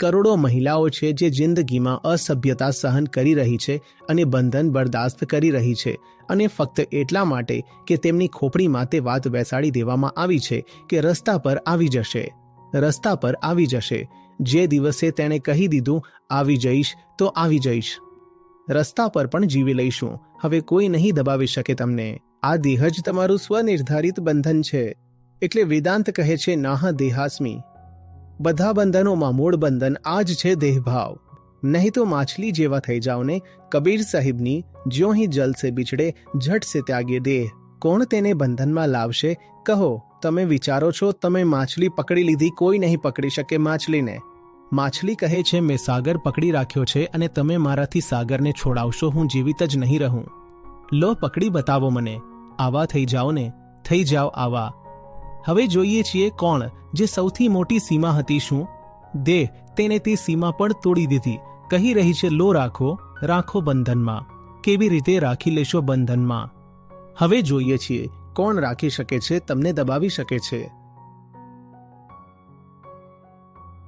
કરોડો મહિલાઓ છે જે જિંદગીમાં અસભ્યતા સહન કરી રહી છે અને બંધન બરદાસ્ત કરી રહી છે, અને ફક્ત એટલા માટે કે તેમની ખોપડીમાં તે વાત બેસાડી દેવામાં આવી છે કે રસ્તા પર આવી જશે, રસ્તા પર આવી જશે. જે દિવસે તેણે કહી દીધું આવી જઈશ તો આવી જઈશ, રસ્તા પર પણ જીવી લઈશું. હવે કોઈ નહીં દબાવી શકે તમને. આ દેહ જ તમારું સ્વનિર્ધારિત બંધન છે. એટલે વેદાંત કહે છે નાહ દેહાસ્મી. બધા બંધનોમાં મૂળ બંધન આ જ છે દેહભાવ. નહીં તો માછલી જેવા થઈ જાઓ ને. કબીર સાહિબની જ્યો હી જલ સે બિછડે ઝટ સે ત્યાગે દેહ. કોણ તેને બંધનમાં લાવશે કહો? તમે વિચારો છો તમે માછલી પકડી લીધી, કોઈ નહીં પકડી શકે માછલીને. માછલી કહે છે મેં સાગર પકડી રાખ્યો છે અને તમે મારાથી સાગરને છોડાવશો, હું જીવિત જ નહીં રહું. લો પકડી બતાવો મને. આવા થઈ જાઓ ને, થઈ જાઓ આવા. હવે જોઈએ છીએ કોણ જે સૌથી મોટી સીમા હતી. શું દેહ? તેને તે સીમા પણ તોડી દીધી. કહી રહી છે લો રાખો, રાખો બંધનમાં. કેવી રીતે રાખી લેશો બંધનમાં? હવે જોઈએ છીએ કોણ રાખી શકે છે, તમને દબાવી શકે છે.